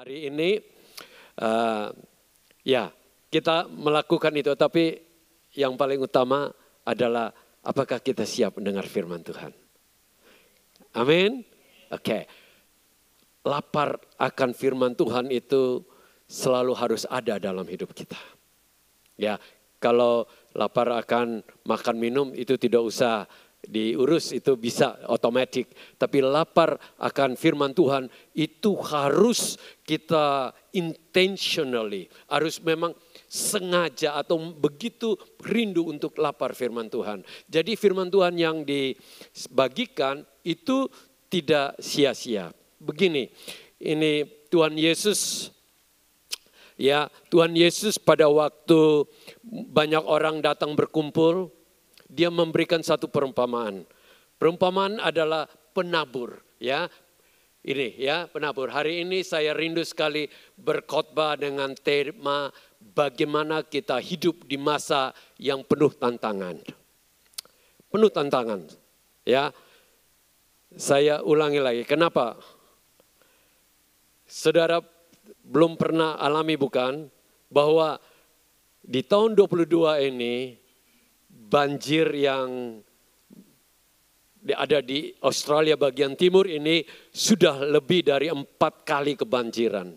Hari ini ya kita melakukan itu, tapi yang paling utama adalah apakah kita siap mendengar firman Tuhan. Amin. Oke. Lapar akan firman Tuhan itu selalu harus ada dalam hidup kita. Ya, kalau lapar akan makan minum itu tidak usah diurus, itu bisa otomatis. Tapi lapar akan firman Tuhan itu harus kita intentionally, harus memang sengaja atau begitu rindu untuk lapar firman Tuhan. Jadi firman Tuhan yang dibagikan itu tidak sia-sia. Begini, ini Tuhan Yesus, ya Tuhan Yesus pada waktu banyak orang datang berkumpul, dia memberikan satu perumpamaan. Perumpamaan adalah penabur, ya. Ini ya, penabur. Hari ini saya rindu sekali berkhotbah dengan tema bagaimana kita hidup di masa yang penuh tantangan. Penuh tantangan, ya. Saya ulangi lagi, kenapa? Saudara belum pernah alami bukan bahwa di tahun 22 ini banjir yang ada di Australia bagian timur ini sudah lebih dari 4 kali kebanjiran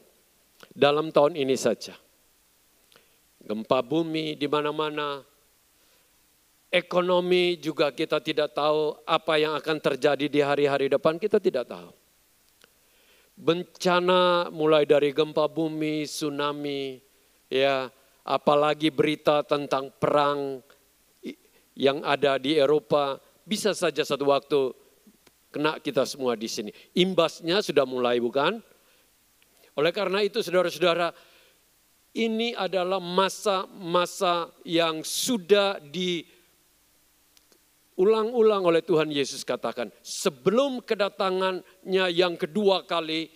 dalam tahun ini saja. Gempa bumi di mana-mana, ekonomi juga kita tidak tahu apa yang akan terjadi di hari-hari depan, kita tidak tahu. Bencana mulai dari gempa bumi, tsunami, ya, apalagi berita tentang perang yang ada di Eropa, bisa saja satu waktu kena kita semua di sini. Imbasnya sudah mulai bukan? Oleh karena itu saudara-saudara, ini adalah masa-masa yang sudah diulang-ulang oleh Tuhan Yesus katakan. Sebelum kedatangannya yang kedua kali,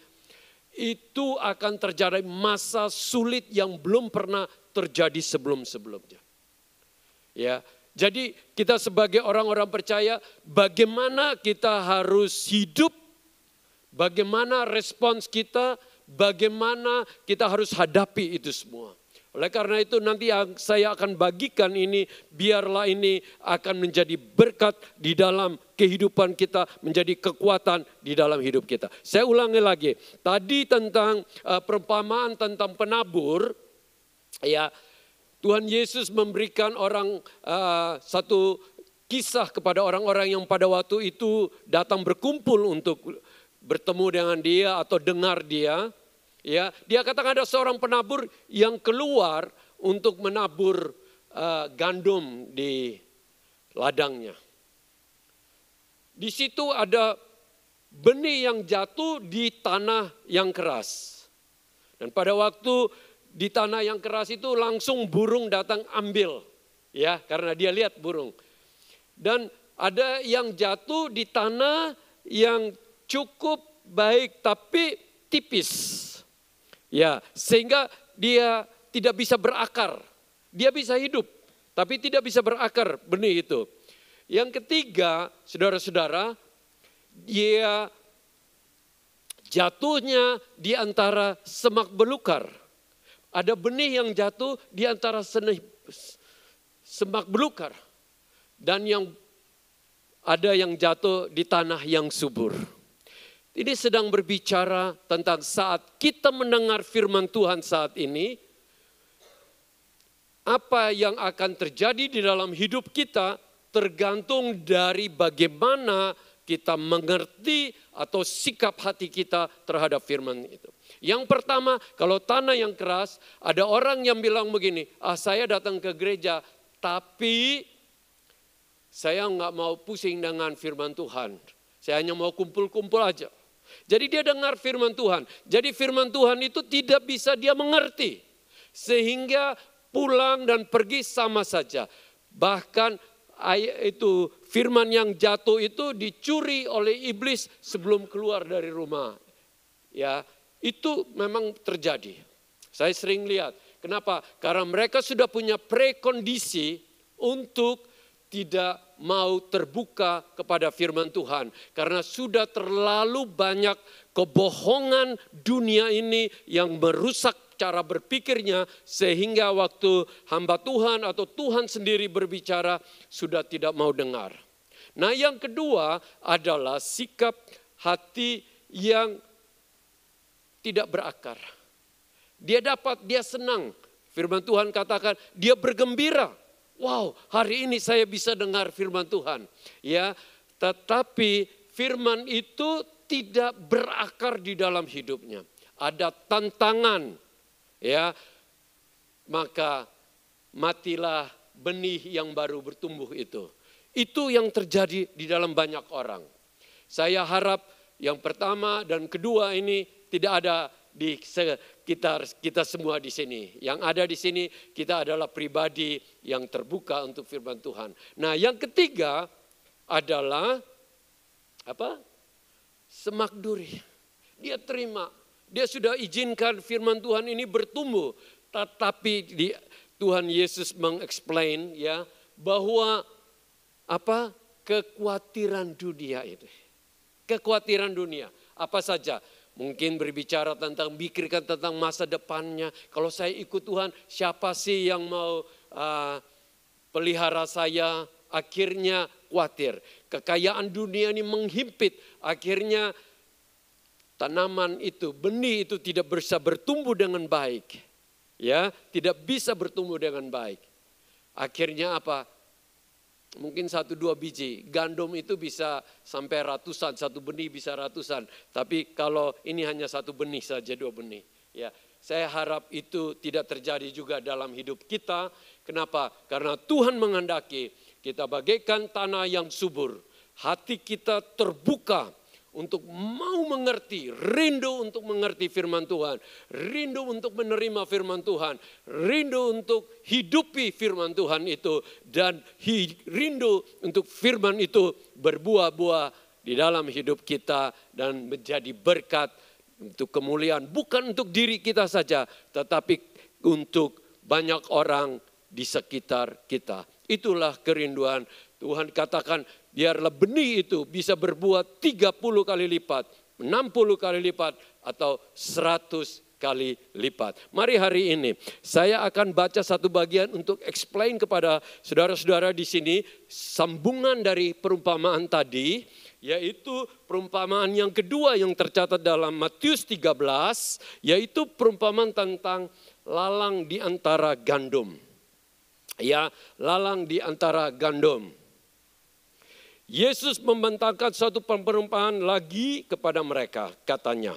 itu akan terjadi masa sulit yang belum pernah terjadi sebelum-sebelumnya. Ya. Jadi kita sebagai orang-orang percaya, bagaimana kita harus hidup, bagaimana respons kita, bagaimana kita harus hadapi itu semua. Oleh karena itu nanti yang saya akan bagikan ini, biarlah ini akan menjadi berkat di dalam kehidupan kita, menjadi kekuatan di dalam hidup kita. Saya ulangi lagi, tadi tentang perumpamaan tentang penabur, ya. Tuhan Yesus memberikan satu kisah kepada orang-orang yang pada waktu itu datang berkumpul untuk bertemu dengan dia atau dengar dia. Ya, dia katakan ada seorang penabur yang keluar untuk menabur gandum di ladangnya. Di situ ada benih yang jatuh di tanah yang keras. Dan pada waktu di tanah yang keras itu langsung burung datang ambil, ya, karena dia lihat burung. Dan ada yang jatuh di tanah yang cukup baik tapi tipis, ya, sehingga dia tidak bisa berakar. Dia bisa hidup tapi tidak bisa berakar benih itu. Yang ketiga, saudara-saudara, dia jatuhnya di antara semak belukar. Ada benih yang jatuh di antara semak belukar. Dan ada yang jatuh di tanah yang subur. Ini sedang berbicara tentang saat kita mendengar firman Tuhan saat ini. Apa yang akan terjadi di dalam hidup kita tergantung dari bagaimana kita mengerti atau sikap hati kita terhadap firman itu. Yang pertama, kalau tanah yang keras, ada orang yang bilang begini, saya datang ke gereja, tapi saya nggak mau pusing dengan firman Tuhan. Saya hanya mau kumpul-kumpul aja. Jadi dia dengar firman Tuhan. Jadi firman Tuhan itu tidak bisa dia mengerti. Sehingga pulang dan pergi sama saja. Bahkan itu firman yang jatuh itu dicuri oleh iblis sebelum keluar dari rumah. Ya, itu memang terjadi. Saya sering lihat. Kenapa? Karena mereka sudah punya prekondisi untuk tidak mau terbuka kepada firman Tuhan. Karena sudah terlalu banyak kebohongan dunia ini yang merusak cara berpikirnya, sehingga waktu hamba Tuhan atau Tuhan sendiri berbicara sudah tidak mau dengar. Nah, yang kedua adalah sikap hati yang tidak berakar. Dia senang. Firman Tuhan katakan dia bergembira. Wow, hari ini saya bisa dengar firman Tuhan. Ya, tetapi firman itu tidak berakar di dalam hidupnya. Ada tantangan. Ya, maka matilah benih yang baru bertumbuh itu. Itu yang terjadi di dalam banyak orang. Saya harap yang pertama dan kedua ini tidak ada di sekitar kita semua di sini. Yang ada di sini kita adalah pribadi yang terbuka untuk firman Tuhan. Nah, yang ketiga adalah apa? Semak duri. Dia terima. Dia sudah izinkan firman Tuhan ini bertumbuh. Tetapi Tuhan Yesus mengexplain ya bahwa apa? Kekhawatiran dunia itu. Kekhawatiran dunia. Apa saja? Mungkin berbicara tentang, pikirkan tentang masa depannya. Kalau saya ikut Tuhan, siapa sih yang mau pelihara saya? Akhirnya khawatir. Kekayaan dunia ini menghimpit. Akhirnya tanaman itu, benih itu tidak bisa bertumbuh dengan baik. Ya, tidak bisa bertumbuh dengan baik. Akhirnya apa? Mungkin 1-2 biji. Gandum itu bisa sampai ratusan, satu benih bisa ratusan. Tapi kalau ini hanya satu benih saja, 2 benih. Ya, saya harap itu tidak terjadi juga dalam hidup kita. Kenapa? Karena Tuhan menghendaki kita bagaikan tanah yang subur. Hati kita terbuka untuk mau mengerti, rindu untuk mengerti firman Tuhan, rindu untuk menerima firman Tuhan, rindu untuk hidupi firman Tuhan itu, dan rindu untuk firman itu berbuah-buah di dalam hidup kita dan menjadi berkat untuk kemuliaan, bukan untuk diri kita saja, tetapi untuk banyak orang di sekitar kita. Itulah kerinduan Tuhan. Katakan, biarlah benih itu bisa berbuah 30 kali lipat, 60 kali lipat, atau 100 kali lipat. Mari hari ini saya akan baca satu bagian untuk explain kepada saudara-saudara di sini sambungan dari perumpamaan tadi, yaitu perumpamaan yang kedua yang tercatat dalam Matius 13, yaitu perumpamaan tentang lalang di antara gandum. Ya, lalang di antara gandum. Yesus membentangkan suatu perumpamaan lagi kepada mereka, katanya,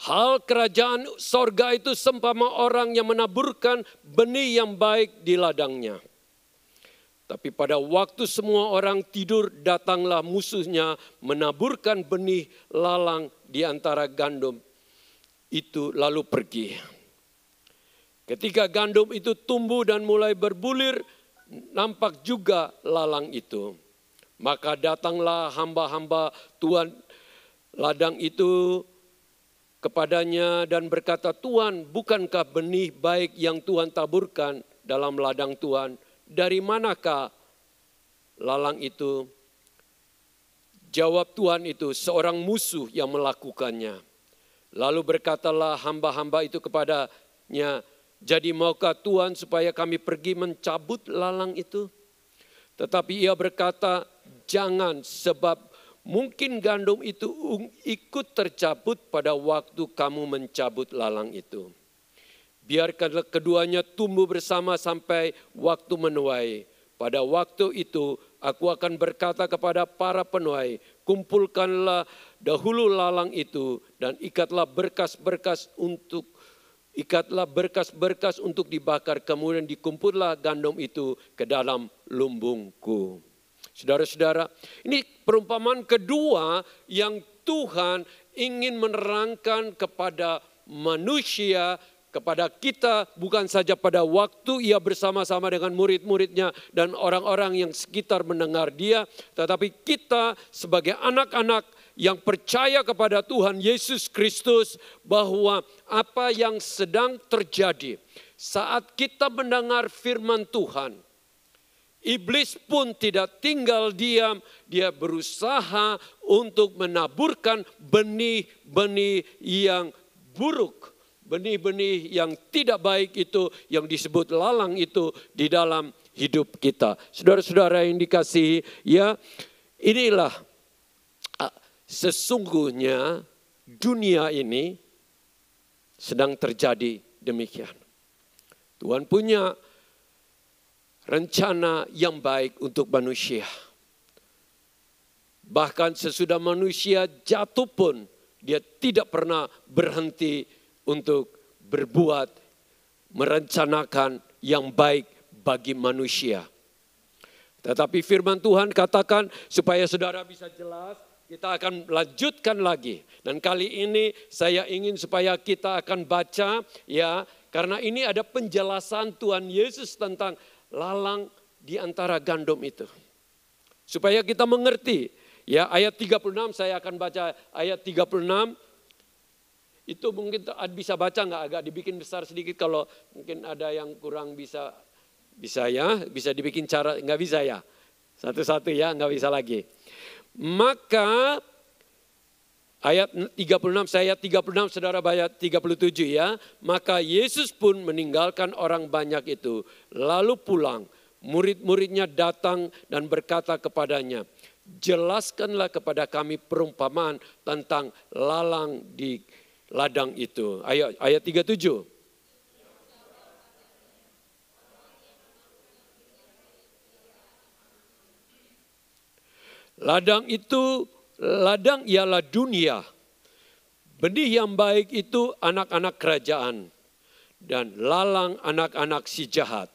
hal kerajaan sorga itu seumpama orang yang menaburkan benih yang baik di ladangnya. Tapi pada waktu semua orang tidur, datanglah musuhnya menaburkan benih lalang di antara gandum itu lalu pergi. Ketika gandum itu tumbuh dan mulai berbulir, nampak juga lalang itu. Maka datanglah hamba-hamba Tuhan ladang itu kepadanya dan berkata, Tuhan, bukankah benih baik yang Tuhan taburkan dalam ladang Tuhan? Dari manakah lalang itu? Jawab Tuhan itu, seorang musuh yang melakukannya. Lalu berkatalah hamba-hamba itu kepadanya, jadi maukah Tuhan supaya kami pergi mencabut lalang itu? Tetapi ia berkata, jangan, sebab mungkin gandum itu ikut tercabut pada waktu kamu mencabut lalang itu. Biarkanlah keduanya tumbuh bersama sampai waktu menuai. Pada waktu itu aku akan berkata kepada para penuai, kumpulkanlah dahulu lalang itu dan ikatlah berkas-berkas untuk dibakar, kemudian dikumpullah gandum itu ke dalam lumbungku. Saudara-saudara, ini perumpamaan kedua yang Tuhan ingin menerangkan kepada manusia, kepada kita, bukan saja pada waktu ia bersama-sama dengan murid-muridnya dan orang-orang yang sekitar mendengar dia, tetapi kita sebagai anak-anak yang percaya kepada Tuhan Yesus Kristus, bahwa apa yang sedang terjadi saat kita mendengar firman Tuhan, Iblis pun tidak tinggal diam, dia berusaha untuk menaburkan benih-benih yang buruk. Benih-benih yang tidak baik itu, yang disebut lalang itu di dalam hidup kita. Saudara-saudara yang dikasihi, ya inilah sesungguhnya dunia ini sedang terjadi demikian. Tuhan punya rencana yang baik untuk manusia. Bahkan sesudah manusia jatuh pun, dia tidak pernah berhenti untuk berbuat, merencanakan yang baik bagi manusia. Tetapi firman Tuhan katakan supaya saudara bisa jelas, kita akan lanjutkan lagi. Dan kali ini saya ingin supaya kita akan baca, ya, karena ini ada penjelasan Tuhan Yesus tentang lalang di antara gandum itu. Supaya kita mengerti, ya, ayat 36 saya akan baca ayat 36. Itu mungkin bisa baca nggak, agak dibikin besar sedikit kalau mungkin ada yang kurang bisa ya, bisa dibikin cara, nggak bisa ya. Satu-satu ya, nggak bisa lagi. Maka ayat 36, saya 36, saudara baca 37 ya. Maka Yesus pun meninggalkan orang banyak itu, lalu pulang. Murid-muridnya datang dan berkata kepadanya, jelaskanlah kepada kami perumpamaan tentang lalang di ladang itu. Ayat 37. Ladang ialah dunia. Benih yang baik itu anak-anak kerajaan. Dan lalang anak-anak si jahat.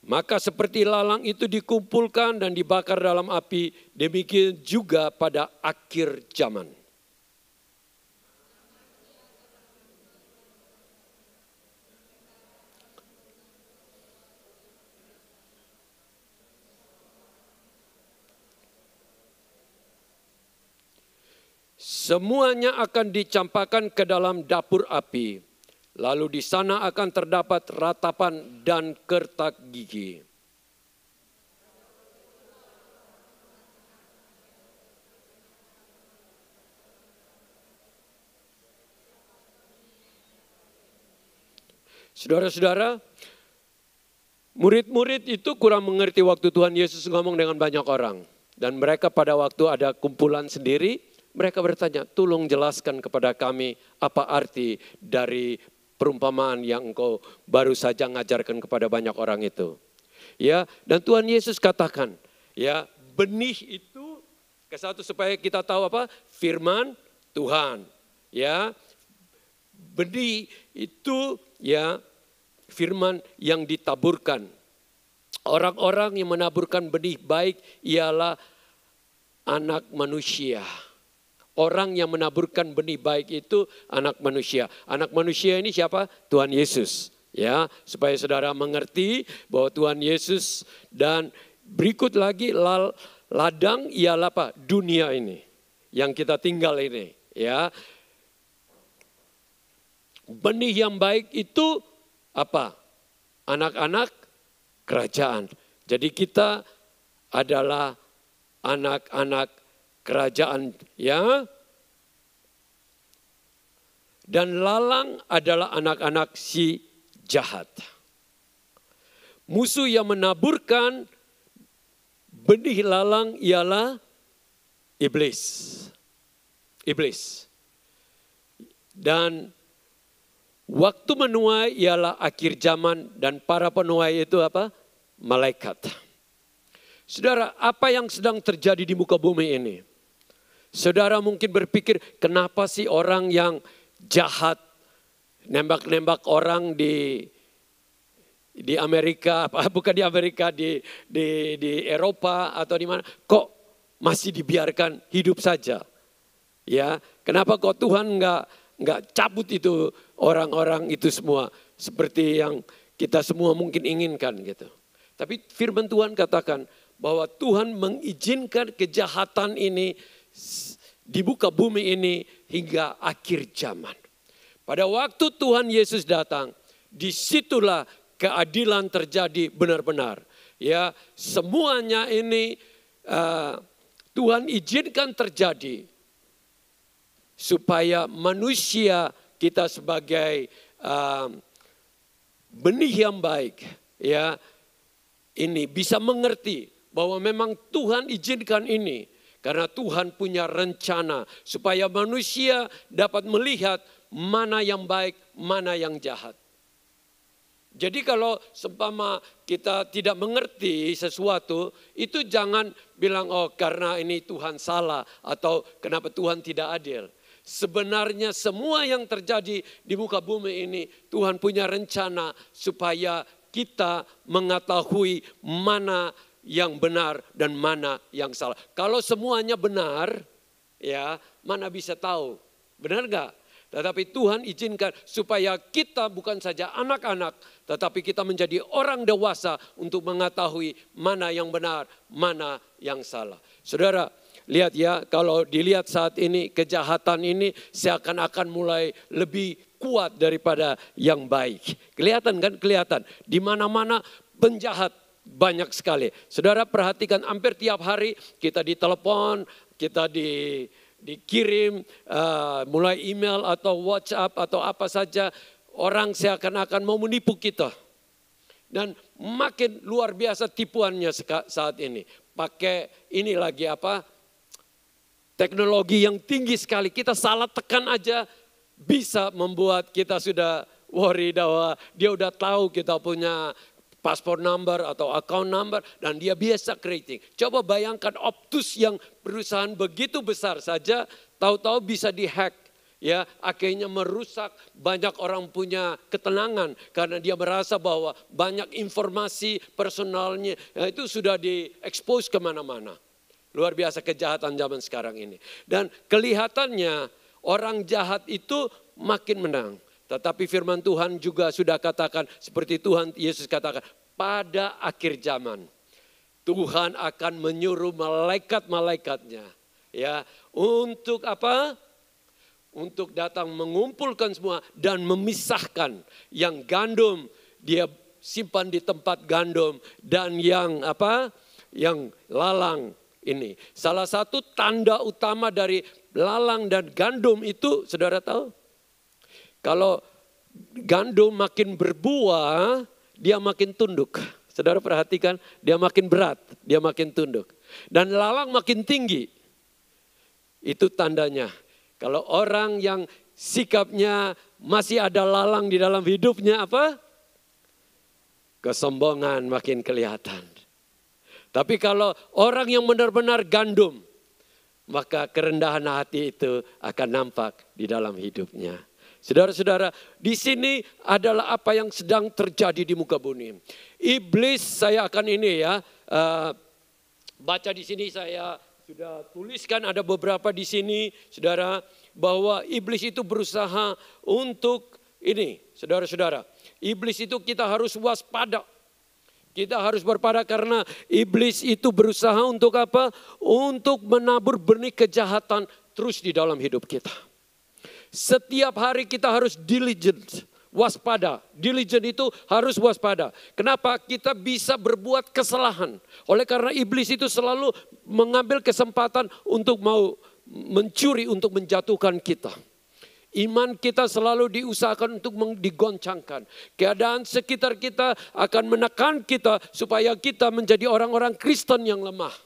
Maka seperti lalang itu dikumpulkan dan dibakar dalam api, demikian juga pada akhir zaman. Semuanya akan dicampakkan ke dalam dapur api. Lalu di sana akan terdapat ratapan dan kertak gigi. Saudara-saudara, murid-murid itu kurang mengerti waktu Tuhan Yesus ngomong dengan banyak orang. Dan mereka pada waktu ada kumpulan sendiri, mereka bertanya, tolong jelaskan kepada kami apa arti dari perumpamaan yang engkau baru saja ngajarkan kepada banyak orang itu. Ya, dan Tuhan Yesus katakan, ya, benih itu ke satu supaya kita tahu apa? Firman Tuhan. Ya. Benih itu ya firman yang ditaburkan. Orang-orang yang menaburkan benih baik ialah anak manusia. Orang yang menaburkan benih baik itu anak manusia. Anak manusia ini siapa? Tuhan Yesus. Ya, supaya saudara mengerti bahwa Tuhan Yesus dan berikut lagi ladang ialah apa? Dunia ini yang kita tinggal ini. Ya, benih yang baik itu apa? Anak-anak kerajaan. Jadi kita adalah anak-anak kerajaan, ya. Dan lalang adalah anak-anak si jahat. Musuh yang menaburkan benih lalang ialah iblis. Iblis. Dan waktu menuai ialah akhir zaman dan para penuai itu apa? Malaikat. Saudara, apa yang sedang terjadi di muka bumi ini? Saudara mungkin berpikir, kenapa sih orang yang jahat nembak-nembak orang di Amerika, bukan di Amerika, di Eropa atau di mana, kok masih dibiarkan hidup saja? Ya, kenapa kok Tuhan nggak cabut itu orang-orang itu semua seperti yang kita semua mungkin inginkan gitu. Tapi firman Tuhan katakan bahwa Tuhan mengizinkan kejahatan ini di muka bumi ini hingga akhir zaman. Pada waktu Tuhan Yesus datang, disitulah keadilan terjadi benar-benar. Ya, semuanya ini Tuhan izinkan terjadi supaya manusia kita sebagai benih yang baik, ya, ini bisa mengerti bahwa memang Tuhan izinkan ini karena Tuhan punya rencana supaya manusia dapat melihat mana yang baik, mana yang jahat. Jadi kalau seumpama kita tidak mengerti sesuatu, itu jangan bilang, oh karena ini Tuhan salah atau kenapa Tuhan tidak adil. Sebenarnya semua yang terjadi di muka bumi ini Tuhan punya rencana supaya kita mengetahui mana yang benar dan mana yang salah. Kalau semuanya benar, ya mana bisa tahu, benar gak? Tetapi Tuhan izinkan supaya kita bukan saja anak-anak, tetapi kita menjadi orang dewasa untuk mengetahui mana yang benar, mana yang salah. Saudara, lihat ya, kalau dilihat saat ini kejahatan ini seakan-akan mulai lebih kuat daripada yang baik. Kelihatan kan? Kelihatan. Di mana-mana penjahat banyak sekali. Saudara perhatikan hampir tiap hari kita ditelepon, kita dikirim mulai email atau WhatsApp atau apa saja, orang seakan-akan mau menipu kita. Dan makin luar biasa tipuannya saat ini. Pakai ini lagi apa? Teknologi yang tinggi sekali. Kita salah tekan aja bisa membuat kita sudah worry bahwa dia udah tahu kita punya paspor number atau account number dan dia biasa creating. Coba bayangkan Optus yang perusahaan begitu besar saja tahu-tahu bisa dihack. Ya, akhirnya merusak banyak orang punya ketenangan karena dia merasa bahwa banyak informasi personalnya itu sudah diekspos kemana-mana. Luar biasa kejahatan zaman sekarang ini. Dan kelihatannya orang jahat itu makin menang. Tetapi firman Tuhan juga sudah katakan seperti Tuhan Yesus katakan, pada akhir zaman Tuhan akan menyuruh malaikat-malaikatnya ya untuk apa? Untuk datang mengumpulkan semua dan memisahkan yang gandum dia simpan di tempat gandum dan yang apa? Yang lalang ini. Salah satu tanda utama dari lalang dan gandum itu saudara tahu? Kalau gandum makin berbuah, dia makin tunduk. Saudara perhatikan, dia makin berat, dia makin tunduk. Dan lalang makin tinggi. Itu tandanya. Kalau orang yang sikapnya masih ada lalang di dalam hidupnya apa? Kesombongan makin kelihatan. Tapi kalau orang yang benar-benar gandum, maka kerendahan hati itu akan nampak di dalam hidupnya. Saudara-saudara, di sini adalah apa yang sedang terjadi di muka bumi. Iblis, saya akan ini ya, baca di sini saya sudah tuliskan ada beberapa di sini, saudara, bahwa iblis itu berusaha untuk ini, saudara-saudara. Iblis itu kita harus waspada. Kita harus berpada karena iblis itu berusaha untuk apa? Untuk menabur benih kejahatan terus di dalam hidup kita. Setiap hari kita harus diligent, waspada. Diligent itu harus waspada. Kenapa? Kita bisa berbuat kesalahan. Oleh karena iblis itu selalu mengambil kesempatan untuk mau mencuri, untuk menjatuhkan kita. Iman kita selalu diusahakan untuk digoncangkan. Keadaan sekitar kita akan menekan kita supaya kita menjadi orang-orang Kristen yang lemah.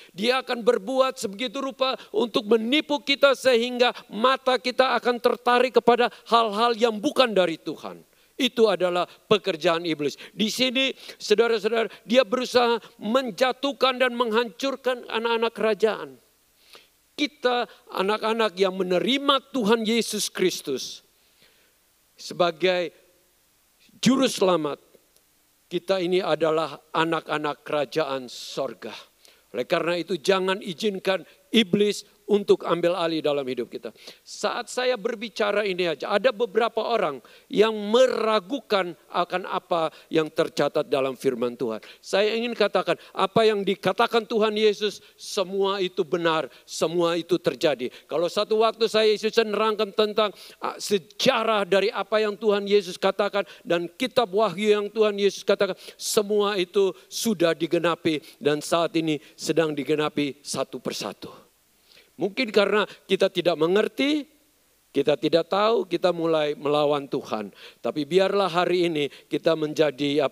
Dia akan berbuat sebegitu rupa untuk menipu kita sehingga mata kita akan tertarik kepada hal-hal yang bukan dari Tuhan. Itu adalah pekerjaan iblis. Di sini saudara-saudara, dia berusaha menjatuhkan dan menghancurkan anak-anak kerajaan. Kita anak-anak yang menerima Tuhan Yesus Kristus sebagai juru selamat. Kita ini adalah anak-anak kerajaan sorga. Oleh karena itu jangan izinkan iblis untuk ambil alih dalam hidup kita. Saat saya berbicara ini aja, ada beberapa orang yang meragukan akan apa yang tercatat dalam firman Tuhan. Saya ingin katakan, apa yang dikatakan Tuhan Yesus, semua itu benar, semua itu terjadi. Kalau satu waktu saya nerangkan tentang sejarah dari apa yang Tuhan Yesus katakan dan kitab Wahyu yang Tuhan Yesus katakan, semua itu sudah digenapi dan saat ini sedang digenapi satu persatu. Mungkin karena kita tidak mengerti, kita tidak tahu, kita mulai melawan Tuhan. Tapi biarlah hari ini kita menjadi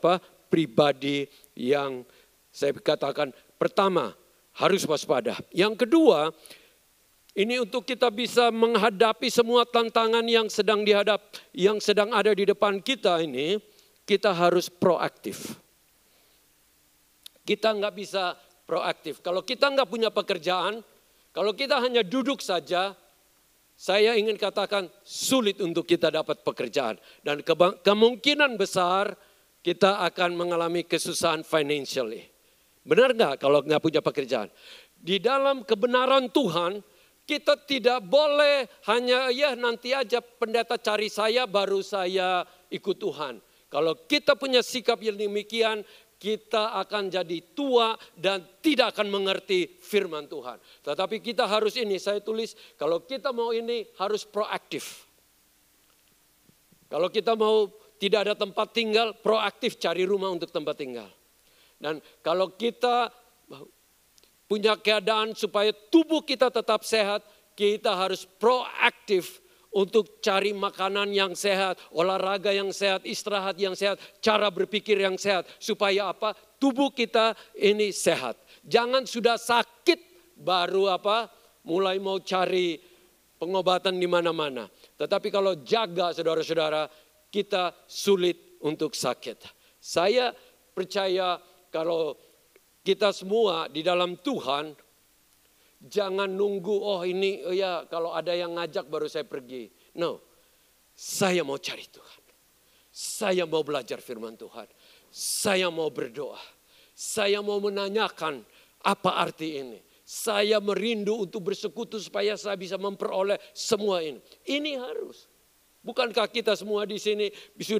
pribadi yang saya katakan pertama harus waspada. Yang kedua, ini untuk kita bisa menghadapi semua tantangan yang sedang ada di depan kita ini, kita harus proaktif. Kita nggak bisa proaktif. Kalau kita nggak punya pekerjaan, kalau kita hanya duduk saja, saya ingin katakan sulit untuk kita dapat pekerjaan. Dan kemungkinan besar kita akan mengalami kesusahan financially. Benar nggak kalau nggak punya pekerjaan? Di dalam kebenaran Tuhan, kita tidak boleh hanya nanti aja pendeta cari saya baru saya ikut Tuhan. Kalau kita punya sikap yang demikian, kita akan jadi tua dan tidak akan mengerti firman Tuhan. Tetapi kita harus saya tulis, kalau kita mau ini harus proaktif. Kalau kita mau tidak ada tempat tinggal, proaktif cari rumah untuk tempat tinggal. Dan kalau kita punya keadaan supaya tubuh kita tetap sehat, kita harus proaktif untuk cari makanan yang sehat, olahraga yang sehat, istirahat yang sehat, cara berpikir yang sehat. Supaya tubuh kita ini sehat. Jangan sudah sakit baru mulai mau cari pengobatan di mana-mana. Tetapi kalau jaga saudara-saudara, kita sulit untuk sakit. Saya percaya kalau kita semua di dalam Tuhan, jangan nunggu, kalau ada yang ngajak baru saya pergi. No, saya mau cari Tuhan. Saya mau belajar firman Tuhan. Saya mau berdoa. Saya mau menanyakan apa arti ini. Saya merindu untuk bersekutu supaya saya bisa memperoleh semua ini. Ini harus. Bukankah kita semua di sini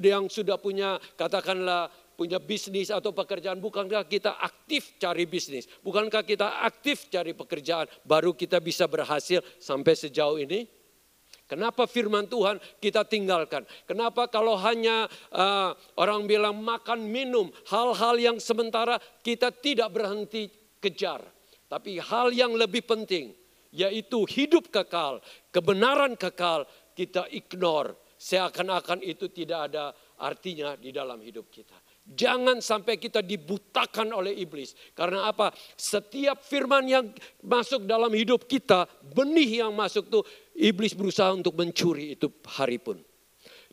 yang sudah punya, katakanlah, punya bisnis atau pekerjaan, bukankah kita aktif cari bisnis? Bukankah kita aktif cari pekerjaan, baru kita bisa berhasil sampai sejauh ini? Kenapa firman Tuhan kita tinggalkan? Kenapa kalau hanya orang bilang makan, minum, hal-hal yang sementara kita tidak berhenti kejar. Tapi hal yang lebih penting, yaitu hidup kekal, kebenaran kekal, kita ignore. Seakan-akan itu tidak ada artinya di dalam hidup kita. Jangan sampai kita dibutakan oleh iblis. Karena apa? Setiap firman yang masuk dalam hidup kita, benih yang masuk tuh, iblis berusaha untuk mencuri itu hari pun.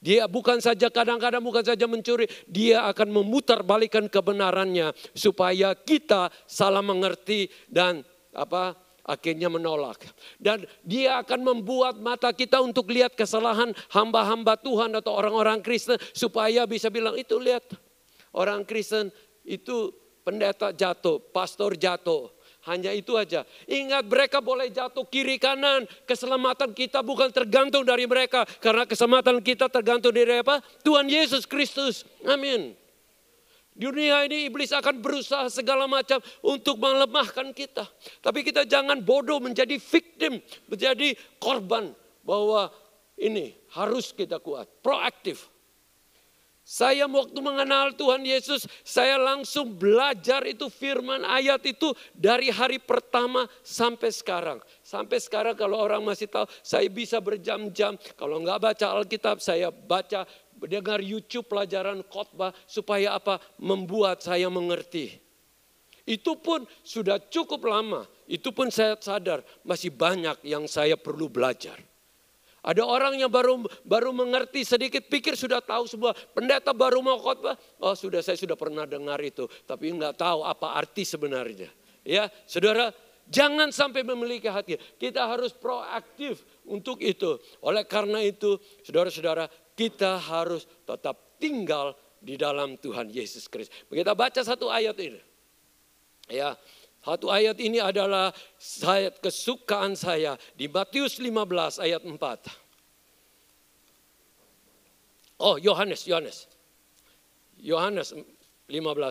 Dia bukan saja kadang-kadang bukan saja mencuri, dia akan memutarbalikkan kebenarannya supaya kita salah mengerti dan akhirnya menolak. Dan dia akan membuat mata kita untuk lihat kesalahan hamba-hamba Tuhan atau orang-orang Kristen supaya bisa bilang, itu lihat. Orang Kristen itu pendeta jatuh, pastor jatuh. Hanya itu aja. Ingat, mereka boleh jatuh kiri kanan. Keselamatan kita bukan tergantung dari mereka. Karena keselamatan kita tergantung dari Tuhan Yesus Kristus. Amin. Di dunia ini iblis akan berusaha segala macam untuk melemahkan kita. Tapi kita jangan bodoh menjadi victim, menjadi korban. Bahwa ini harus kita kuat, proaktif. Saya waktu mengenal Tuhan Yesus, saya langsung belajar itu firman ayat itu dari hari pertama sampai sekarang. Sampai sekarang kalau orang masih tahu, saya bisa berjam-jam. Kalau enggak baca Alkitab, saya baca, dengar YouTube pelajaran khotbah supaya membuat saya mengerti. Itu pun sudah cukup lama, itu pun saya sadar masih banyak yang saya perlu belajar. Ada orang yang baru mengerti sedikit, pikir sudah tahu semua. Pendeta baru mau khotbah, saya sudah pernah dengar itu, tapi enggak tahu apa arti sebenarnya. Ya, saudara, jangan sampai memiliki hati. Kita harus proaktif untuk itu. Oleh karena itu, saudara-saudara, kita harus tetap tinggal di dalam Tuhan Yesus Kristus. Kita baca satu ayat ini. Ya, Satu ayat ini adalah ayat kesukaan saya di Matius 15 ayat 4. Oh, Yohanes 15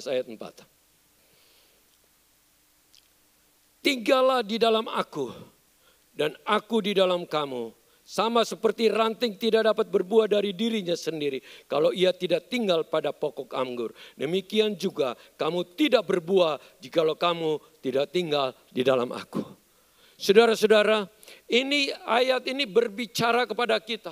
ayat 4. Tinggallah di dalam aku dan aku di dalam kamu. Sama seperti ranting tidak dapat berbuah dari dirinya sendiri kalau ia tidak tinggal pada pokok anggur. Demikian juga kamu tidak berbuah jikalau kamu tidak tinggal di dalam aku. Saudara-saudara, ini ayat ini berbicara kepada kita.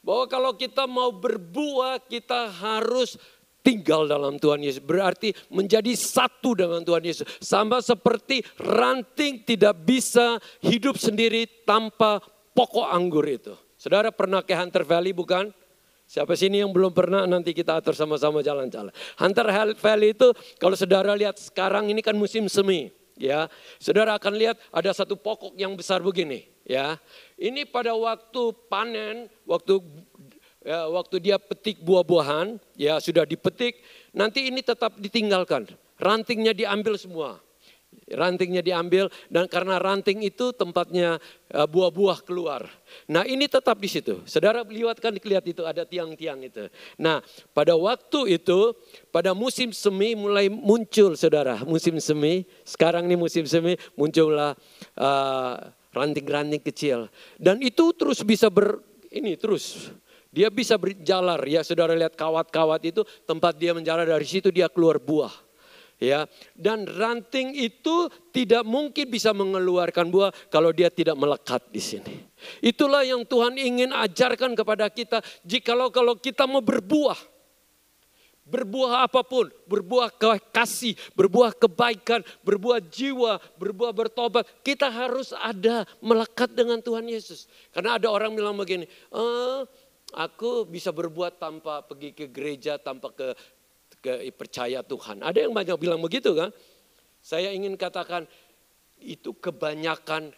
Bahwa kalau kita mau berbuah, kita harus tinggal dalam Tuhan Yesus. Berarti menjadi satu dengan Tuhan Yesus. Sama seperti ranting tidak bisa hidup sendiri tanpa pokok anggur itu. Saudara pernah ke Hunter Valley bukan? Siapa sini yang belum pernah, nanti kita atur sama-sama jalan-jalan. Hunter Valley itu kalau saudara lihat sekarang ini kan musim semi. Ya, saudara akan lihat ada satu pokok yang besar begini. Ya, ini pada waktu panen, waktu dia petik buah-buahan, ya sudah dipetik, nanti ini tetap ditinggalkan. Rantingnya diambil semua. Rantingnya diambil dan karena ranting itu tempatnya buah-buah keluar. Nah ini tetap di situ. Saudara lihat itu ada tiang-tiang itu. Nah pada waktu itu pada musim semi mulai muncul saudara. Musim semi, sekarang nih musim semi muncullah ranting-ranting kecil. Dan itu terus bisa terus. Dia bisa berjalar ya saudara lihat kawat-kawat itu tempat dia menjalar dari situ dia keluar buah. Ya, dan ranting itu tidak mungkin bisa mengeluarkan buah kalau dia tidak melekat di sini. Itulah yang Tuhan ingin ajarkan kepada kita. Jikalau kita mau berbuah apapun, berbuah kasih, berbuah kebaikan, berbuah jiwa, berbuah bertobat, kita harus ada melekat dengan Tuhan Yesus. Karena ada orang bilang begini, aku bisa berbuat tanpa pergi ke gereja, tanpa percaya Tuhan. Ada yang banyak bilang begitu kan? Saya ingin katakan itu kebanyakan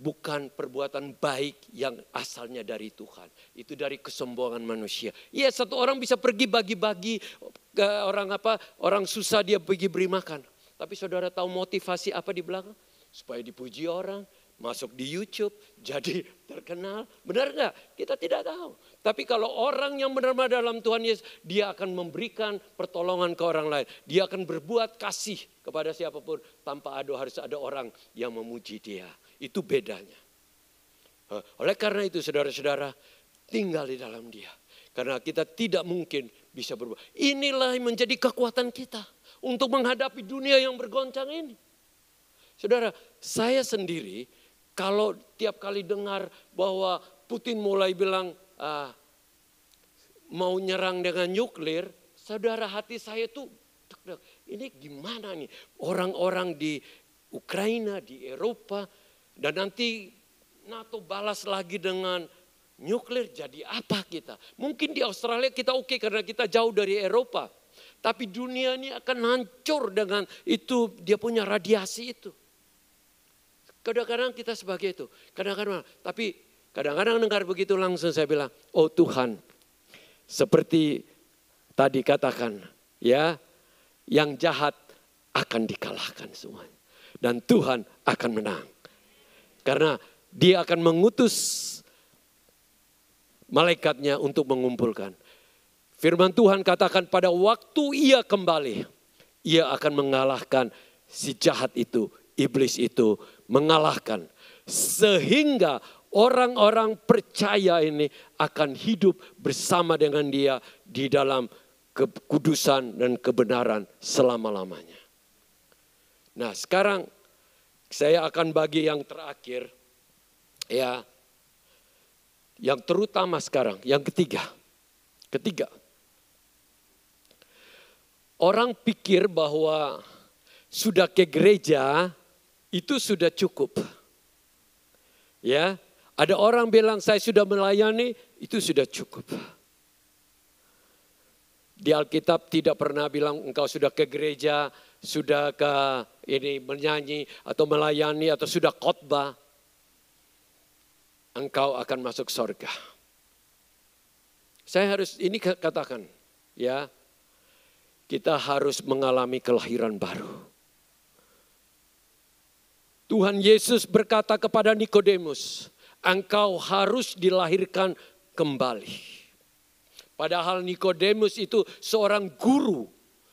bukan perbuatan baik yang asalnya dari Tuhan. Itu dari kesombongan manusia. Iya, satu orang bisa pergi bagi-bagi ke orang susah dia pergi beri makan. Tapi saudara tahu motivasi apa di belakang? Supaya dipuji orang. Masuk di YouTube, jadi terkenal. Benar enggak? Kita tidak tahu. Tapi kalau orang yang benar-benar dalam Tuhan Yesus, dia akan memberikan pertolongan ke orang lain. Dia akan berbuat kasih kepada siapapun tanpa harus ada orang yang memuji dia. Itu bedanya. Oleh karena itu saudara-saudara, tinggal di dalam dia. Karena kita tidak mungkin bisa berbuat. Inilah yang menjadi kekuatan kita untuk menghadapi dunia yang bergoncang ini. Saudara, saya sendiri kalau tiap kali dengar bahwa Putin mulai bilang mau nyerang dengan nuklir, saudara hati saya tuh ini gimana nih orang-orang di Ukraina, di Eropa dan nanti NATO balas lagi dengan nuklir jadi apa kita? Mungkin di Australia kita oke karena kita jauh dari Eropa. Tapi dunia ini akan hancur dengan itu dia punya radiasi itu. Kadang-kadang kita sebagai itu, tapi kadang-kadang dengar begitu langsung saya bilang, oh Tuhan, seperti tadi katakan, ya, yang jahat akan dikalahkan semuanya. Dan Tuhan akan menang. Karena dia akan mengutus malaikatnya untuk mengumpulkan. Firman Tuhan katakan pada waktu ia kembali, ia akan mengalahkan si jahat itu, iblis itu, mengalahkan sehingga orang-orang percaya ini akan hidup bersama dengan dia di dalam kekudusan dan kebenaran selama-lamanya. Nah, sekarang saya akan bagi yang terakhir ya. Yang terutama sekarang, yang ketiga. Orang pikir bahwa sudah ke gereja itu sudah cukup. Ya, ada orang bilang saya sudah melayani, itu sudah cukup. Di Alkitab tidak pernah bilang engkau sudah ke gereja, sudah ke ini menyanyi atau melayani atau sudah khotbah. Engkau akan masuk surga. Saya harus ini katakan, ya. Kita harus mengalami kelahiran baru. Tuhan Yesus berkata kepada Nikodemus, engkau harus dilahirkan kembali. Padahal Nikodemus itu seorang guru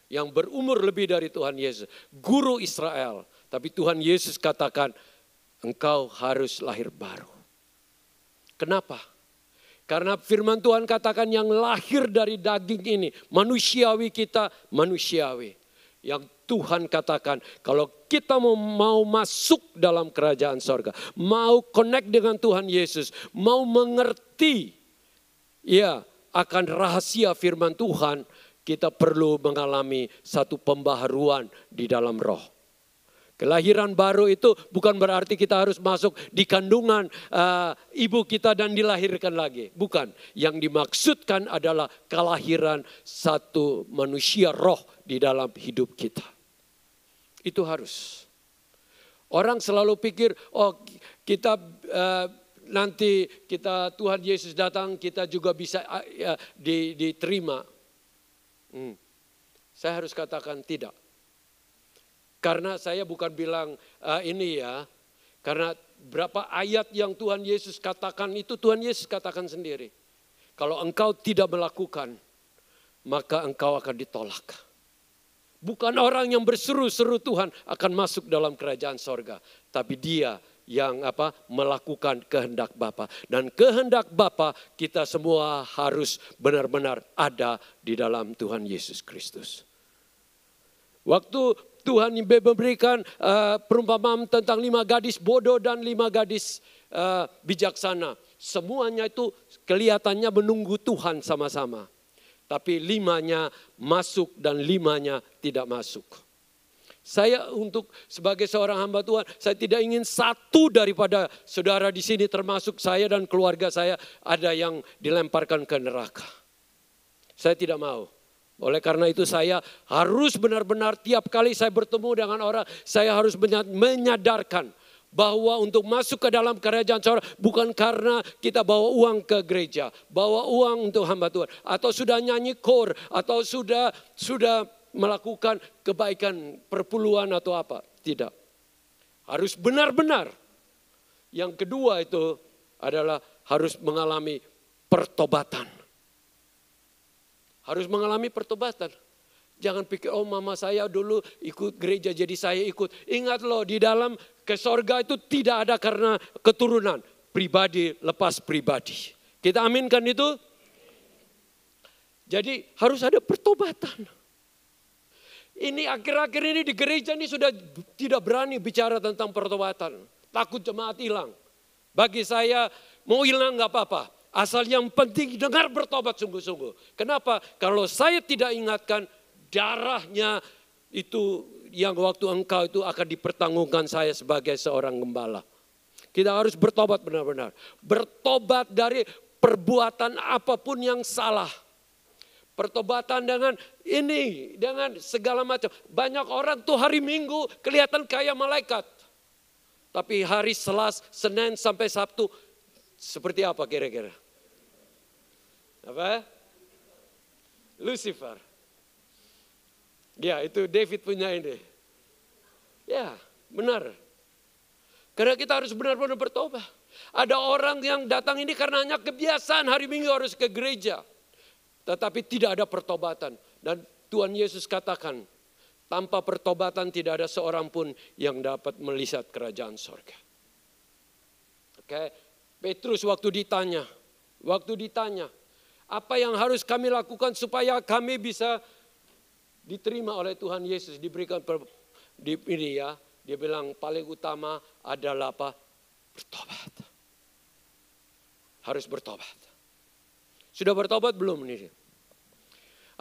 yang berumur lebih dari Tuhan Yesus. Guru Israel. Tapi Tuhan Yesus katakan, engkau harus lahir baru. Kenapa? Karena firman Tuhan katakan yang lahir dari daging ini, manusiawi kita, manusiawi. Yang Tuhan katakan, kalau kita mau masuk dalam kerajaan sorga, mau connect dengan Tuhan Yesus, mau mengerti ya akan rahasia firman Tuhan, kita perlu mengalami satu pembaharuan di dalam roh. Kelahiran baru itu bukan berarti kita harus masuk di kandungan ibu kita dan dilahirkan lagi. Bukan. Yang dimaksudkan adalah kelahiran satu manusia roh di dalam hidup kita. Itu harus. Orang selalu pikir, oh kita nanti kita Tuhan Yesus datang kita juga bisa diterima. Saya harus katakan tidak. Karena saya bukan bilang ini ya, karena berapa ayat yang Tuhan Yesus katakan itu Tuhan Yesus katakan sendiri. Kalau engkau tidak melakukan, maka engkau akan ditolak. Bukan orang yang berseru-seru Tuhan akan masuk dalam kerajaan sorga. Tapi dia yang melakukan kehendak Bapa. Dan kehendak Bapa kita semua harus benar-benar ada di dalam Tuhan Yesus Kristus. Waktu Tuhan memberikan perumpamaan tentang 5 gadis bodoh dan 5 gadis bijaksana. Semuanya itu kelihatannya menunggu Tuhan sama-sama. Tapi 5-nya masuk dan 5-nya tidak masuk. Saya sebagai seorang hamba Tuhan, saya tidak ingin satu daripada saudara di sini termasuk saya dan keluarga saya ada yang dilemparkan ke neraka. Saya tidak mau. Oleh karena itu saya harus benar-benar tiap kali saya bertemu dengan orang, saya harus menyadarkan bahwa untuk masuk ke dalam kerajaan sorga bukan karena kita bawa uang ke gereja, bawa uang untuk hamba Tuhan, atau sudah nyanyi kor, atau sudah melakukan kebaikan perpuluhan atau apa. Tidak. Harus benar-benar. Yang kedua itu adalah harus mengalami pertobatan. Harus mengalami pertobatan. Jangan pikir, oh mama saya dulu ikut gereja jadi saya ikut. Ingat loh, di dalam ke sorga itu tidak ada karena keturunan. Pribadi lepas pribadi. Kita aminkan itu? Jadi harus ada pertobatan. Ini akhir-akhir ini di gereja ini sudah tidak berani bicara tentang pertobatan. Takut jemaat hilang. Bagi saya mau hilang gak apa-apa. Asal yang penting dengar bertobat sungguh-sungguh. Kenapa? Kalau saya tidak ingatkan darahnya itu yang waktu engkau itu akan dipertanggungkan saya sebagai seorang gembala. Kita harus bertobat benar-benar. Bertobat dari perbuatan apapun yang salah. Pertobatan dengan ini, dengan segala macam. Banyak orang tuh hari Minggu kelihatan kayak malaikat. Tapi hari Selasa, Senin sampai Sabtu seperti apa kira-kira? Apa? Lucifer. Ya, itu David punya ini. Ya, benar. Karena kita harus benar-benar bertobat. Ada orang yang datang ini karena hanya kebiasaan hari Minggu harus ke gereja. Tetapi tidak ada pertobatan. Dan Tuhan Yesus katakan, tanpa pertobatan tidak ada seorang pun yang dapat melihat kerajaan sorga. Oke, Petrus waktu ditanya, apa yang harus kami lakukan supaya kami bisa diterima oleh Tuhan Yesus, diberikan ini ya, dia bilang paling utama adalah apa? Bertobat. Harus bertobat. Sudah bertobat belum nih?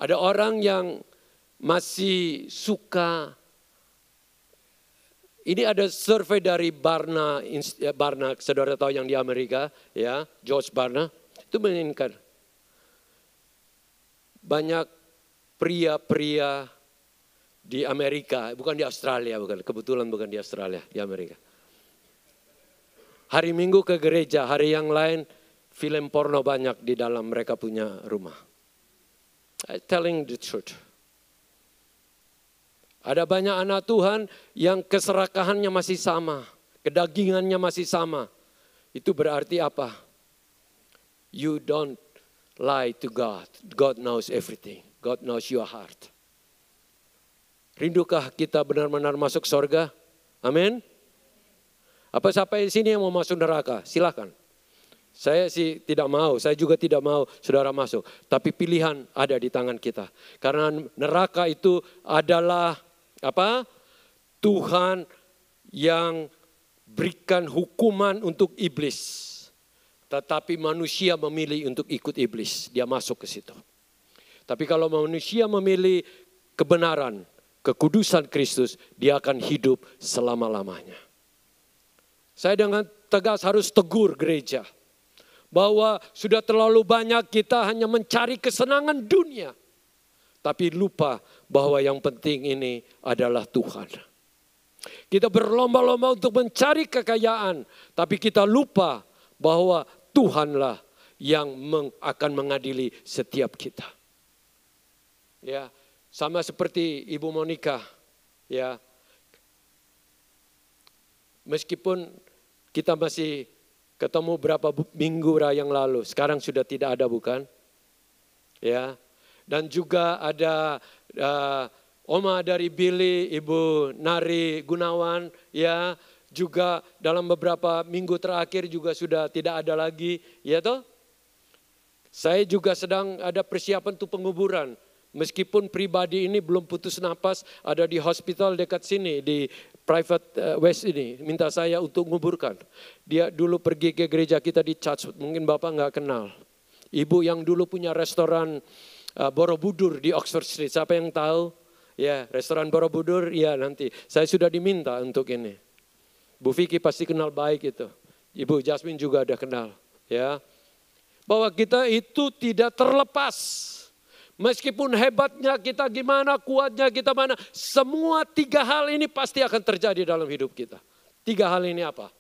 Ada orang yang masih suka. Ini ada survei dari Barna, saudara tahu yang di Amerika, ya, George Barna, itu menginginkan banyak pria-pria di Amerika, bukan di Australia, kebetulan bukan di Australia, di Amerika. Hari Minggu ke gereja, hari yang lain film porno banyak di dalam mereka punya rumah. I'm telling the truth. Ada banyak anak Tuhan yang keserakahannya masih sama. kedagingannya masih sama. Itu berarti apa? You don't lie to God. God knows everything. God knows your heart. Rindukah kita benar-benar masuk surga? Amin. Apa sampai sini yang mau masuk neraka? Silakan. Saya sih tidak mau, saya juga tidak mau saudara masuk. Tapi pilihan ada di tangan kita. Karena neraka itu adalah apa? Tuhan yang berikan hukuman untuk iblis. Tetapi manusia memilih untuk ikut iblis. Dia masuk ke situ. Tapi kalau manusia memilih kebenaran, kekudusan Kristus, dia akan hidup selama-lamanya. Saya dengan tegas harus tegur gereja. Bahwa sudah terlalu banyak kita hanya mencari kesenangan dunia. Tapi lupa bahwa yang penting ini adalah Tuhan. Kita berlomba-lomba untuk mencari kekayaan. Tapi kita lupa bahwa Tuhanlah yang akan mengadili setiap kita. Ya, sama seperti Ibu Monica, ya. Meskipun kita masih ketemu berapa minggu yang lalu, sekarang sudah tidak ada, bukan? Ya. Dan juga ada Oma dari Billy, Ibu Nari Gunawan, ya. Juga dalam beberapa minggu terakhir juga sudah tidak ada lagi, ya toh? Saya juga sedang ada persiapan untuk penguburan. Meskipun pribadi ini belum putus napas, ada di hospital dekat sini, di private West ini, minta saya untuk menguburkan. Dia dulu pergi ke gereja kita di Chatsworth, mungkin Bapak nggak kenal. Ibu yang dulu punya restoran Borobudur di Oxford Street, siapa yang tahu? Ya, restoran Borobudur, ya nanti. Saya sudah diminta untuk ini. Bu Vicky pasti kenal baik itu. Ibu Jasmine juga ada kenal. Ya, bahwa kita itu tidak terlepas. Meskipun hebatnya kita gimana, kuatnya kita mana. Semua 3 hal ini pasti akan terjadi dalam hidup kita. 3 hal ini apa?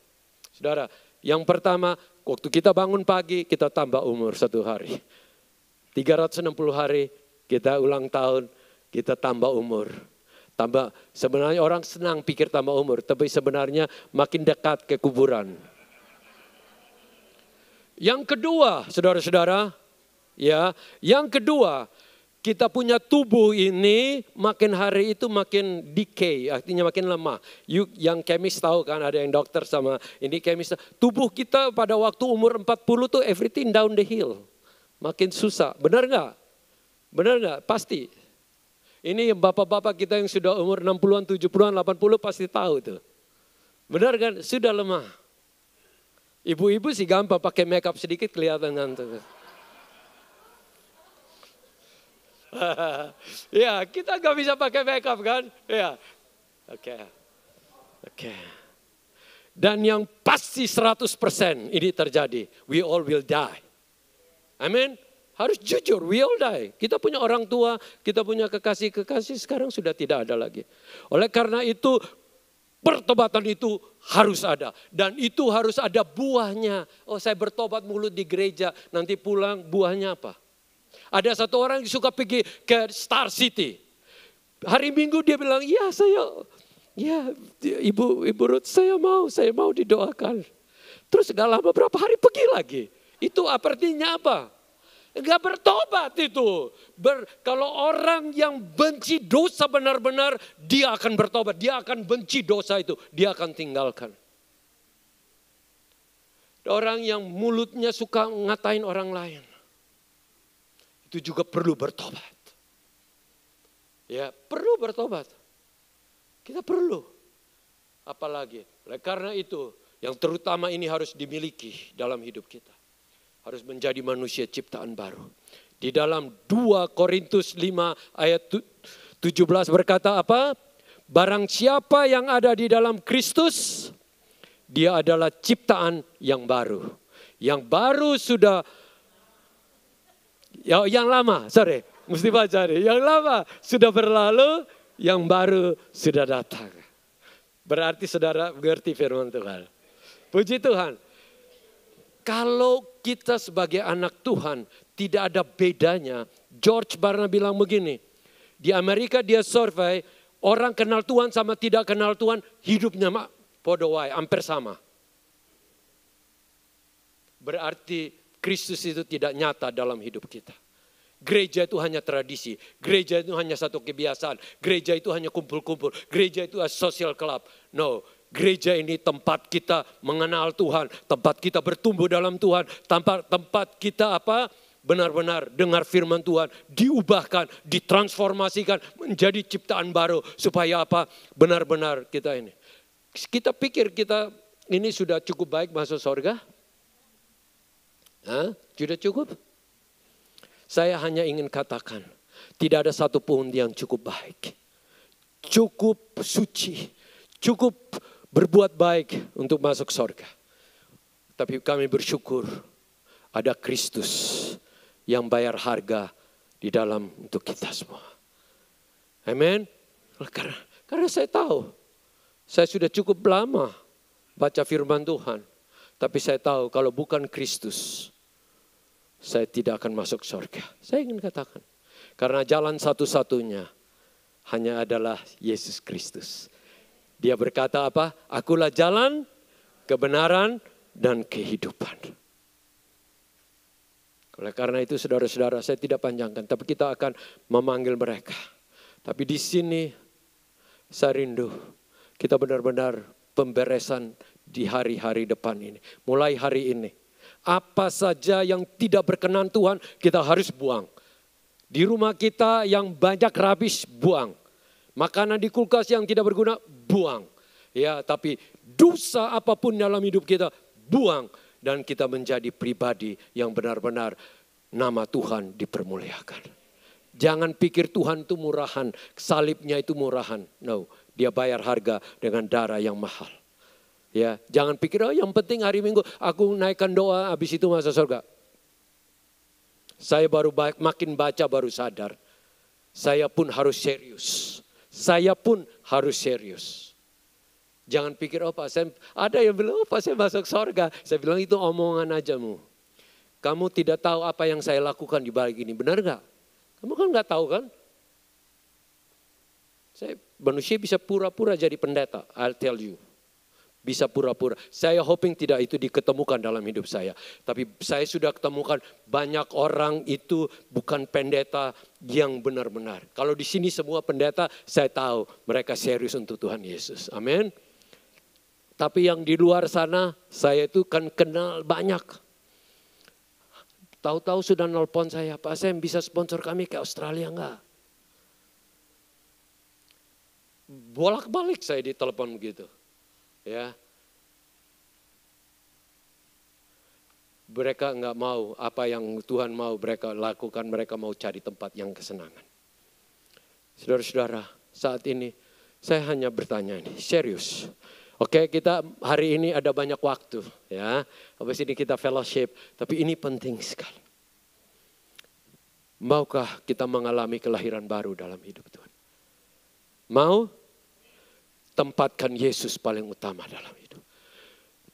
Saudara, yang pertama, waktu kita bangun pagi, kita tambah umur 1 hari. 360 hari, kita ulang tahun, kita tambah umur. Sebenarnya orang senang pikir tambah umur, tapi sebenarnya makin dekat ke kuburan. Yang kedua, saudara-saudara, ya, yang kedua, kita punya tubuh ini makin hari itu makin decay, artinya makin lemah. Yang kemis tahu kan, ada yang dokter sama ini kemis. Tubuh kita pada waktu umur 40 tuh everything down the hill. Makin susah, benar nggak? Benar nggak? Pasti. Ini bapak-bapak kita yang sudah umur 60-an, 70-an, 80 pasti tahu tuh. Benar kan? Sudah lemah. Ibu-ibu sih gampang pakai makeup sedikit kelihatan ngantuk. Ya, kita gak bisa pakai makeup kan? Ya. Oke. Dan yang pasti 100% ini terjadi. We all will die. Amin. Harus jujur, we all die. Kita punya orang tua, kita punya kekasih-kekasih, sekarang sudah tidak ada lagi. Oleh karena itu, pertobatan itu harus ada. Dan itu harus ada buahnya. Oh, saya bertobat mulut di gereja, nanti pulang buahnya apa? Ada satu orang yang suka pergi ke Star City. Hari Minggu dia bilang, Ibu Ruth, saya mau didoakan. Terus gak lama berapa hari pergi lagi. Itu artinya apa? Enggak bertobat itu. Kalau orang yang benci dosa benar-benar, dia akan bertobat. Dia akan benci dosa itu. Dia akan tinggalkan. Orang yang mulutnya suka ngatain orang lain, itu juga perlu bertobat. Ya, perlu bertobat. Kita perlu. Apalagi. Karena itu, yang terutama ini harus dimiliki dalam hidup kita. Harus menjadi manusia ciptaan baru. Di dalam 2 Korintus 5 ayat 17 berkata apa? Barang siapa yang ada di dalam Kristus, dia adalah ciptaan yang baru. Yang baru sudah, yang lama, mesti baca nih. Yang lama sudah berlalu, yang baru sudah datang. Berarti saudara mengerti firman Tuhan. Puji Tuhan. Kalau kita sebagai anak Tuhan tidak ada bedanya. George Barna bilang begini. Di Amerika dia survei orang kenal Tuhan sama tidak kenal Tuhan hidupnya Podo wae, hampir sama. Berarti Kristus itu tidak nyata dalam hidup kita. Gereja itu hanya tradisi, gereja itu hanya satu kebiasaan, gereja itu hanya kumpul-kumpul, gereja itu social club. No, gereja ini tempat kita mengenal Tuhan, tempat kita bertumbuh dalam Tuhan, tempat kita benar-benar dengar firman Tuhan, diubahkan, ditransformasikan menjadi ciptaan baru supaya benar-benar kita ini. Kita pikir kita ini sudah cukup baik masuk surga? Sudah cukup? Saya hanya ingin katakan, tidak ada satu pun yang cukup baik. Cukup suci, cukup berbuat baik untuk masuk surga. Tapi kami bersyukur ada Kristus yang bayar harga di dalam untuk kita semua. Amin. Karena saya tahu, saya sudah cukup lama baca firman Tuhan. Tapi saya tahu kalau bukan Kristus, saya tidak akan masuk surga. Saya ingin katakan. Karena jalan satu-satunya hanya adalah Yesus Kristus. Dia berkata apa? Akulah jalan, kebenaran, dan kehidupan. Oleh karena itu saudara-saudara, saya tidak panjangkan. Tapi kita akan memanggil mereka. Tapi di sini saya rindu. Kita benar-benar pemberesan di hari-hari depan ini. Mulai hari ini. Apa saja yang tidak berkenan Tuhan kita harus buang. Di rumah kita yang banyak rubbish, buang. Makanan di kulkas yang tidak berguna, buang. Ya, tapi dosa apapun dalam hidup kita, buang. Dan kita menjadi pribadi yang benar-benar nama Tuhan dipermuliakan. Jangan pikir Tuhan itu murahan, salibnya itu murahan. No, dia bayar harga dengan darah yang mahal. Ya, jangan pikir yang penting hari Minggu aku naikkan doa habis itu masuk surga. Saya baru makin baca baru sadar. Saya pun harus serius. Saya pun harus serius. Jangan pikir ada yang bilang saya masuk surga. Saya bilang itu omongan ajamu. Kamu tidak tahu apa yang saya lakukan di balik ini, benar gak? Kamu kan gak tahu kan? Manusia bisa pura-pura jadi pendeta, I'll tell you. Bisa pura-pura. Saya hoping tidak itu diketemukan dalam hidup saya. Tapi saya sudah ketemukan banyak orang itu bukan pendeta yang benar-benar. Kalau di sini semua pendeta, saya tahu mereka serius untuk Tuhan Yesus. Amin. Tapi yang di luar sana, saya itu kan kenal banyak. Tahu-tahu sudah nelpon saya, Pak Sam bisa sponsor kami ke Australia enggak? Bolak-balik saya ditelepon begitu. Ya, mereka enggak mau apa yang Tuhan mau mereka lakukan, mereka mau cari tempat yang kesenangan. Saudara-saudara, saat ini saya hanya bertanya ini, serius. Oke, kita hari ini ada banyak waktu, ya. Habis ini kita fellowship, tapi ini penting sekali. Maukah kita mengalami kelahiran baru dalam hidup Tuhan? Mau? Tempatkan Yesus paling utama dalam hidup.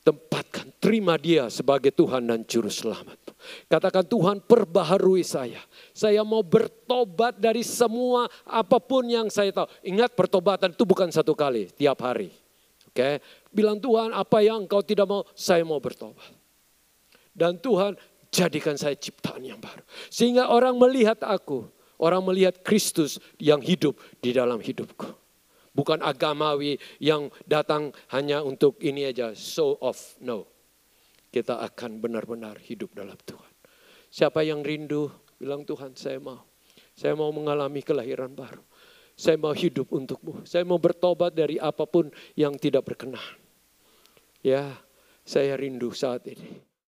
Tempatkan, terima dia sebagai Tuhan dan Juru Selamat. Katakan Tuhan perbaharui saya. Saya mau bertobat dari semua apapun yang saya tahu. Ingat pertobatan itu bukan satu kali, tiap hari. Oke, bilang Tuhan apa yang engkau tidak mau, saya mau bertobat. Dan Tuhan jadikan saya ciptaan yang baru. Sehingga orang melihat aku, orang melihat Kristus yang hidup di dalam hidupku. Bukan agamawi yang datang hanya untuk ini aja, show off. No, kita akan benar-benar hidup dalam Tuhan. Siapa yang rindu, bilang Tuhan saya mau. Saya mau mengalami kelahiran baru. Saya mau hidup untukmu. Saya mau bertobat dari apapun yang tidak berkenan. Ya, saya rindu saat ini.